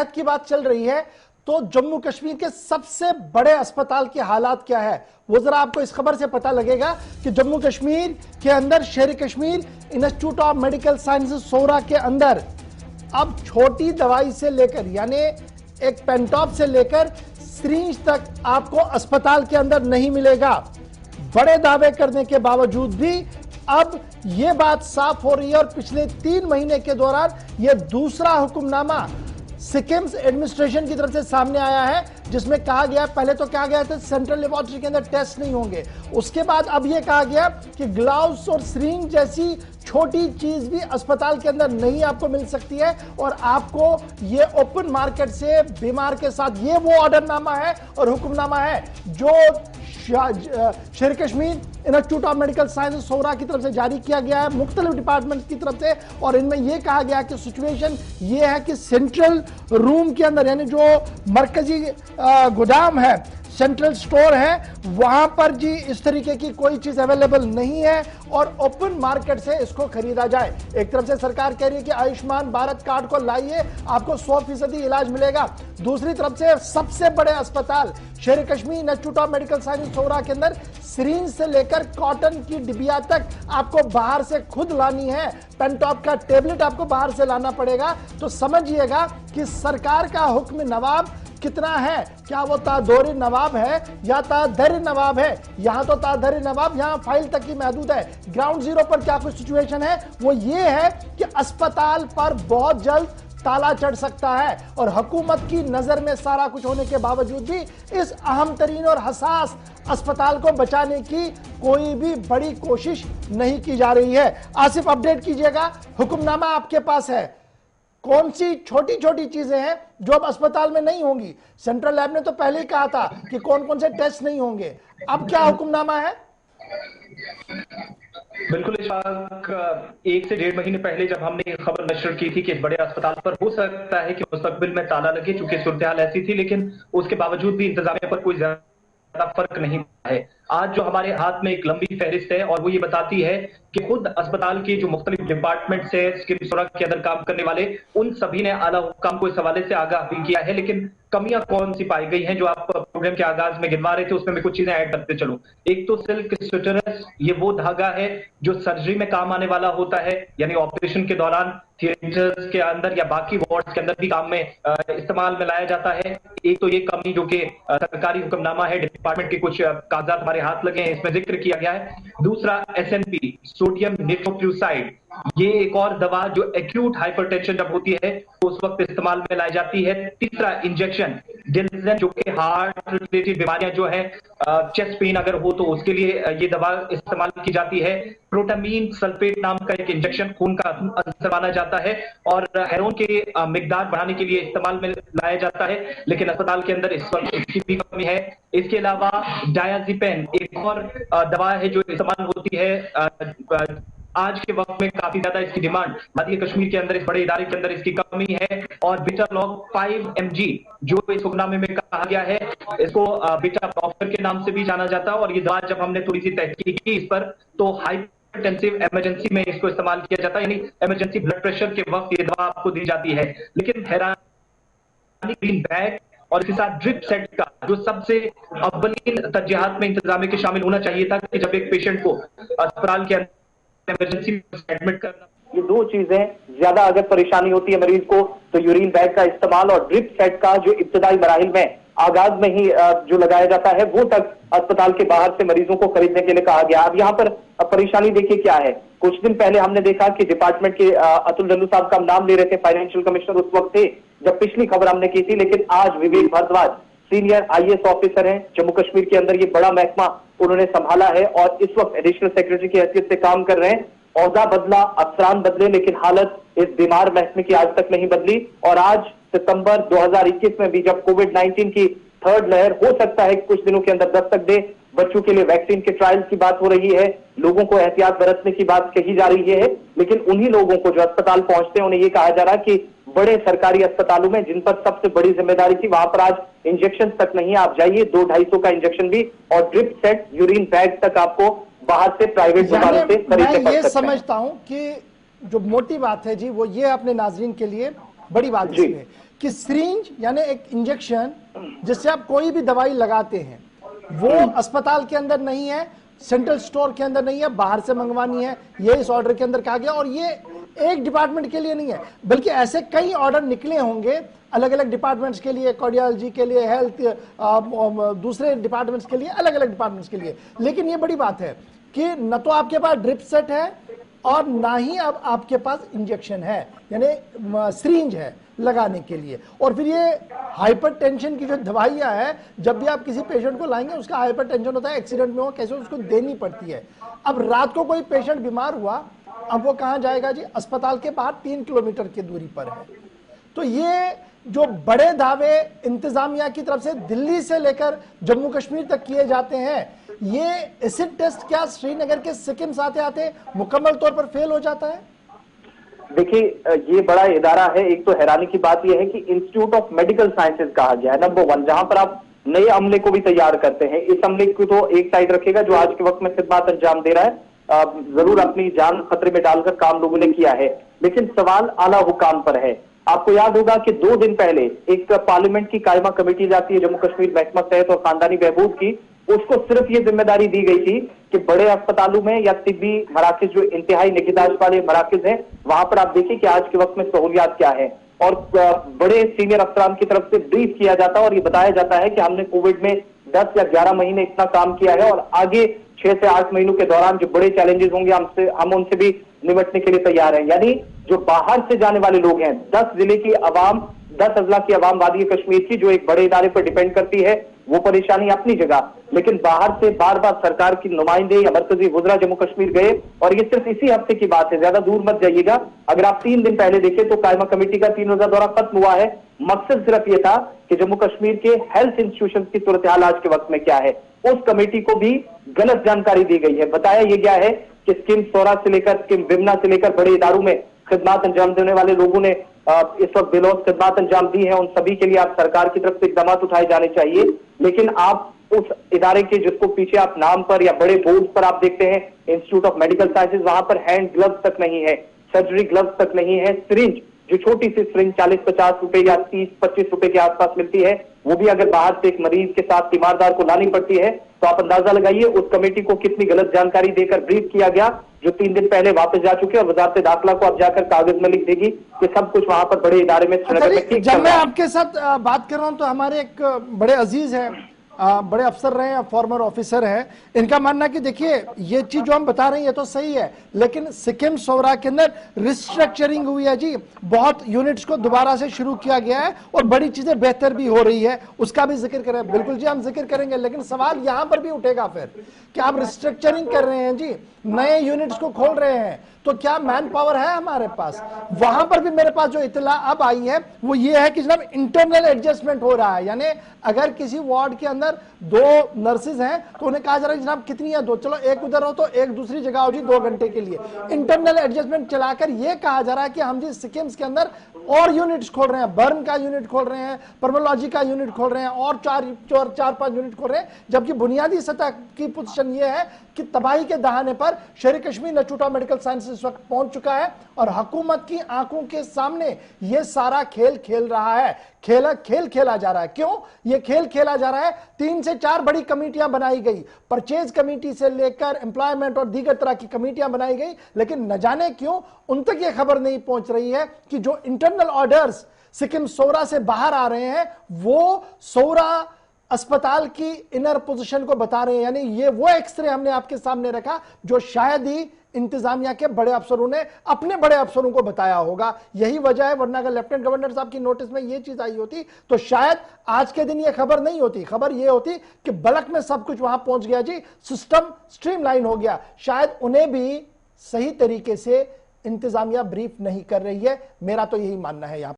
सेहत की बात चल रही है तो जम्मू कश्मीर के सबसे बड़े अस्पताल के हालात क्या है वो जरा आपको इस खबर से पता लगेगा कि जम्मू कश्मीर के अंदर Sher Kashmir institute of Medical Sciences Soura के अंदर अब छोटी दवाई से लेकर यानी एक पेंटॉप से लेकर सिरिंज तक आपको अस्पताल के अंदर नहीं मिलेगा। बड़े दावे करने के बावजूद भी अब यह बात साफ हो रही है और पिछले 3 महीने के दौरान यह दूसरा हुक्मनामा सिक्किम एडमिनिस्ट्रेशन की तरफ से सामने आया है जिसमें कहा गया, पहले तो कहा गया था सेंट्रल लेबोरेटरी के अंदर टेस्ट नहीं होंगे, उसके बाद अब यह कहा गया कि ग्लव्स और सिरिंज जैसी छोटी चीज भी अस्पताल के अंदर नहीं आपको मिल सकती है और आपको ये ओपन मार्केट से बीमार के साथ ये वो ऑर्डरनामा है और हुक्मनामा है जो Sher Kashmir institute of Medical Sciences Soura की तरफ से जारी किया गया है मुख्तलिफ डिपार्टमेंट की तरफ से। और इनमें यह कहा गया कि सिचुएशन ये है कि सेंट्रल रूम के अंदर यानी जो मरकजी गोदाम है, सेंट्रल स्टोर है, वहां पर जी इस तरीके की कोई चीज अवेलेबल नहीं है और ओपन मार्केट से इसको खरीदा जाए। एक तरफ से सरकार कह रही है कि आयुष्मान भारत कार्ड को लाइए आपको 100% इलाज मिलेगा, दूसरी तरफ से सबसे बड़े अस्पताल Sher Kashmir institute of medical science Soura के अंदर सिरिंज से लेकर कॉटन की डिबिया तक आपको बाहर से खुद लानी है, पेंटॉप का टेबलेट आपको बाहर से लाना पड़ेगा। तो समझिएगा कि सरकार का हुक्म नवाब कितना है, क्या वो तादोरी नवाब है या तादर नवाब है। यहां तो तादर नवाब यहां फाइल तक की महदूद है, ग्राउंड जीरो पर क्या कुछ सिचुएशन है वो ये है कि अस्पताल पर बहुत जल्द ताला चढ़ सकता है और हुकूमत की नजर में सारा कुछ होने के बावजूद भी इस अहम तरीन और हसास अस्पताल को बचाने की कोई भी बड़ी कोशिश नहीं की जा रही है। आसिफ अपडेट कीजिएगा, हुक्मनामा आपके पास है, कौन सी छोटी छोटी चीजें हैं जो अब अस्पताल में नहीं होंगी। सेंट्रल लैब ने तो पहले ही कहा था कि कौन कौन से टेस्ट नहीं होंगे, अब क्या हुक्मनामा है? बिल्कुल इशफाक, 1 से 1.5 महीने पहले जब हमने खबर नशर की थी कि इस बड़े अस्पताल पर हो सकता है कि मुस्तकबिल में ताला लगे, चूंकि सूरत हाल ऐसी थी, लेकिन उसके बावजूद भी इंतजामिया पर कोई ज्यादा फर्क नहीं है। आज जो हमारे हाथ में एक लंबी फहरिस्त है और वो ये बताती है कि खुद अस्पताल के जो मुख्तलिफ डिपार्टमेंट्स है सिक्किम सोरा के अंदर काम करने वाले, उन सभी ने आला हुक्काम को इस हवाले से आगाह भी किया है। लेकिन कमियां कौन सी पाई गई हैं जो आप प्रोग्राम के आगाज में गिनवा रहे थे, उसमें मैं कुछ चीजें ऐड करते चलूं। एक तो सिल्क स्वेटरस, ये वो धागा है जो सर्जरी में काम आने वाला होता है, यानी ऑपरेशन के दौरान थिएटर्स के अंदर या बाकी वार्ड्स के अंदर भी काम में इस्तेमाल में लाया जाता है। एक तो ये कमी जो कि सरकारी हुक्मनामा है, डिपार्टमेंट के कुछ कागजात हमारे हाथ लगे हैं, इसमें जिक्र किया गया है। दूसरा SNP, सोडियम नाइट्रोक्लोराइड, ये एक और दवा जो एक्यूट हाइपरटेंशन जब होती है तो उस वक्त इस्तेमाल में लाई जाती है। तीसरा इंजेक्शन डिल्जन, जो कि हार्ट रिलेटेड बीमारियां जो है, चेस्ट पेन अगर हो तो उसके लिए ये दवा इस्तेमाल की जाती है। प्रोटामीन सल्फेट नाम का एक इंजेक्शन खून का अंसर माना जाता है और हेरोइन के मिकदार बढ़ाने के लिए इस्तेमाल में लाया जाता है, लेकिन अस्पताल के अंदर इस वक्त इसकी भी कमी है। इसके अलावा डायज़ेपिन एक और दवा है जो इस्तेमाल होती है, आज के वक्त में काफी ज्यादा इसकी डिमांड मध्य कश्मीर के अंदर, इस बड़े इदारे के अंदर इसकी कमी है। और बीटालॉग 5 mg जो इस हुक्मनामे में कहा गया है, इसको बीटा ब्लॉकर के नाम से भी जाना जाता है। और ये दवा जब हमने थोड़ी सी तहकीक की इस पर, तो हाइपरटेंसिव इमरजेंसी में इसको इस्तेमाल किया जाता है, यानी इमरजेंसी ब्लड प्रेशर के वक्त ये दवा आपको दी जाती है। लेकिन हैरानी ग्रीन बैग और इसके साथ ड्रिप सेट का जो सबसे अव्वलीन तरजीहात में इंतजाम के शामिल होना चाहिए था कि जब एक पेशेंट को अस्पताल के इमरजेंसी एडमिट करना, ये दो चीजें ज्यादा अगर परेशानी होती है मरीज को तो यूरिन बैग का इस्तेमाल और ड्रिप सेट का जो इब्तदाई मराहिल में आगाज में ही जो लगाया जाता है वो तक अस्पताल के बाहर से मरीजों को खरीदने के लिए कहा गया। अब यहाँ पर परेशानी देखिए क्या है। कुछ दिन पहले हमने देखा कि डिपार्टमेंट के अतुल डल्लू साहब का हम नाम ले रहे थे, फाइनेंशियल कमिश्नर उस वक्त थे जब पिछली खबर हमने की थी, लेकिन आज विवेक भारद्वाज सीनियर IAS ऑफिसर हैं, जम्मू कश्मीर के अंदर ये बड़ा महकमा उन्होंने संभाला है और इस वक्त एडिशनल सेक्रेटरी की हैसियत से काम कर रहे हैं। औहदा बदला, अफसरान बदले, लेकिन हालत इस बीमार महकमे की आज तक नहीं बदली। और आज सितंबर 2021 में भी जब कोविड-19 की 3rd लहर हो सकता है कुछ दिनों के अंदर दस्तक दे, बच्चों के लिए वैक्सीन के ट्रायल्स की बात हो रही है, लोगों को एहतियात बरतने की बात कही जा रही है, लेकिन उन्हीं लोगों को जो अस्पताल पहुंचते हैं उन्हें यह कहा जा रहा है कि बड़े सरकारी अस्पतालों में जिन पर सबसे बड़ी जिम्मेदारी थी वहां पर आज इंजेक्शन तक नहीं, आप जाइए 200-250 का इंजेक्शन भी और ड्रिप सेट, यूरिन बैग तक आपको बाहर से प्राइवेट दुकानों से खरीदने पड़ सकते हैं। मैं ये समझता हूं कि जो मोटी बात है जी वो ये अपने नाजरीन के लिए बड़ी बात इसलिए कि सिरिंज यानी एक इंजेक्शन जिससे आप कोई भी दवाई लगाते हैं वो अस्पताल के अंदर नहीं है, सेंट्रल स्टोर के अंदर नहीं है, बाहर से मंगवानी है, ये इस ऑर्डर के अंदर कहा गया। और ये एक डिपार्टमेंट के लिए नहीं है, बल्कि ऐसे कई ऑर्डर निकले होंगे अलग अलग डिपार्टमेंट्स के लिए, कार्डियोलॉजी के लिए, हेल्थ, दूसरे डिपार्टमेंट्स के लिए, अलग अलग डिपार्टमेंट्स के लिए। लेकिन ये बड़ी बात है कि न तो आपके पास ड्रिप सेट है और ना ही अब आपके पास इंजेक्शन है, यानी सिरिंज है लगाने के लिए। और फिर ये हाइपरटेंशन की जो दवाइयां है, जब भी आप किसी पेशेंट को लाएंगे उसका हाइपरटेंशन होता है, एक्सीडेंट में हो कैसे उसको देनी पड़ती है। अब रात को कोई पेशेंट बीमार हुआ, अब वो कहां जाएगा जी? अस्पताल के बाहर 3 किलोमीटर की दूरी पर है। तो ये जो बड़े दावे इंतजामिया की तरफ से दिल्ली से लेकर जम्मू कश्मीर तक किए जाते हैं, ये एसिड टेस्ट क्या श्रीनगर के सिक्किम से आते आते मुकम्मल तौर पर फेल हो जाता है? देखिए, ये बड़ा इदारा है। एक तो हैरानी की बात यह है कि इंस्टीट्यूट ऑफ मेडिकल साइंसेज कहा गया है, नंबर 1, जहां पर आप नए अमले को भी तैयार करते हैं। इस अमले को तो एक साइड रखेगा जो आज के वक्त में खिदमत अंजाम दे रहा है, जरूर अपनी जान खतरे में डालकर काम लोगों ने किया है, लेकिन सवाल आला हुकाम पर है। आपको याद होगा कि 2 दिन पहले एक पार्लियामेंट की कायमा कमेटी जाती है जम्मू कश्मीर महकमा सेहत और खानदानी बहबूद की, उसको सिर्फ ये जिम्मेदारी दी गई थी कि बड़े अस्पतालों में या तिब्बी मराकज जो इंतहाई निगहदाश्त वाले मराकज हैं, वहां पर आप देखिए कि आज के वक्त में सहूलियात क्या है। और बड़े सीनियर अफसरान की तरफ से ब्रीफ किया जाता है और ये बताया जाता है कि हमने कोविड में 10 या 11 महीने इतना काम किया है और आगे 6 से 8 महीनों के दौरान जो बड़े चैलेंजेस होंगे हम उनसे भी निपटने के लिए तैयार हैं। यानी जो बाहर से जाने वाले लोग हैं, 10 जिले की आवाम, 10 अजला की आवाम वादी कश्मीर की जो एक बड़े इदारे पर डिपेंड करती है, वो परेशानी अपनी जगह, लेकिन बाहर से बार बार सरकार की नुमाइंदे या मरकजी वुज़रा जम्मू कश्मीर गए। और ये सिर्फ इसी हफ्ते की बात है, ज्यादा दूर मत जाइएगा। अगर आप 3 दिन पहले देखें तो कायमा कमेटी का 3 रोजा दौरा खत्म हुआ है। मकसद सिर्फ ये था कि जम्मू कश्मीर के हेल्थ इंस्टीट्यूशन की सूरत हाल आज के वक्त में क्या है, उस कमेटी को भी गलत जानकारी दी गई है। बताया यह गया है कि स्किम सोरा से लेकर, स्किम विमना से लेकर बड़े इदारों में खिदमत अंजाम देने वाले लोगों ने इस वक्त बेलौस खिदमत अंजाम दी है, उन सभी के लिए आप सरकार की तरफ से इकदाम उठाए जाने चाहिए। लेकिन आप उस इदारे के जिसको पीछे आप नाम पर या बड़े बोर्ड पर आप देखते हैं इंस्टीट्यूट ऑफ मेडिकल साइंसेज, वहां पर हैंड ग्लव्स तक नहीं है, सर्जरी ग्लव्स तक नहीं है। सिरिंज, जो छोटी सी सिरिंज 40-50 रुपए या 30-25 रुपए के आसपास मिलती है, वो भी अगर बाहर से एक मरीज के साथ तीमारदार को लानी पड़ती है, तो आप अंदाजा लगाइए उस कमेटी को कितनी गलत जानकारी देकर ब्रीफ किया गया, जो 3 दिन पहले वापस जा चुके हैं। और वजारत दाखिला को अब जाकर कागज में लिख देगी कि सब कुछ वहां पर बड़े इदारे में जब मैं आपके साथ बात कर रहा हूं तो हमारे एक बड़े अजीज हैं, बड़े अफसर रहे हैं, फॉर्मर ऑफिसर हैं, इनका मानना कि देखिए ये चीज जो हम बता रहे हैं ये तो सही है, लेकिन सिक्किम सोरा के अंदर रिस्ट्रक्चरिंग हुई है जी, बहुत यूनिट्स को दोबारा से शुरू किया गया है और बड़ी चीजें बेहतर भी हो रही है, उसका भी जिक्र करें। बिल्कुल जी, हम जिक्र करेंगे, लेकिन सवाल यहां पर भी उठेगा फिर कि आप रिस्ट्रक्चरिंग कर रहे हैं जी, नए यूनिट्स को खोल रहे हैं, तो क्या मैन पावर है हमारे पास? वहां पर भी मेरे पास जो इतला अब आई है वो ये है कि जनाब इंटरनल एडजस्टमेंट हो रहा है, यानी अगर किसी वार्ड के अंदर 2 नर्सेज हैं तो उन्हें कहा जा रहा है जनाब कितनी है, 2, चलो एक उधर हो तो एक दूसरी जगह हो जी 2 घंटे के लिए। इंटरनल एडजस्टमेट चलाकर यह कहा जा रहा है कि हम जी सिक्किम्स के अंदर और यूनिट्स खोल रहे हैं, बर्न का यूनिट खोल रहे हैं, पर्मोलॉजी का यूनिट खोल रहे हैं और 4-5 यूनिट खोल रहे हैं, जबकि बुनियादी सतह की पोजीशन यह है कि तबाही के दहाने पर शेर Kashmir institute of medical science इस वक्त पहुंच चुका है और हुकूमत की आंखों के सामने यह सारा खेल खेल रहा है, खेल खेला जा रहा है। क्यों यह खेल खेला जा रहा है? 3 से 4 बड़ी कमेटियां बनाई गई, परचेज कमेटी से लेकर एम्प्लॉयमेंट और दीगर तरह की कमेटियां बनाई गई, लेकिन न जाने क्यों उन तक यह खबर नहीं पहुंच रही है कि जो इंटरनल ऑर्डर्स सिक्किम सोरा से बाहर आ रहे हैं वो सोरा अस्पताल की इनर पोजीशन को बता रहे हैं। यानी ये वो एक्सरे हमने आपके सामने रखा जो शायद ही इंतजामिया के बड़े अफसरों ने अपने बड़े अफसरों को बताया होगा। यही वजह है, वरना अगर लेफ्टिनेंट गवर्नर साहब की नोटिस में ये चीज आई होती तो शायद आज के दिन ये खबर नहीं होती। खबर ये होती कि बल्क में सब कुछ वहां पहुंच गया जी, सिस्टम स्ट्रीमलाइन हो गया। शायद उन्हें भी सही तरीके से इंतजामिया ब्रीफ नहीं कर रही है, मेरा तो यही मानना है यहां।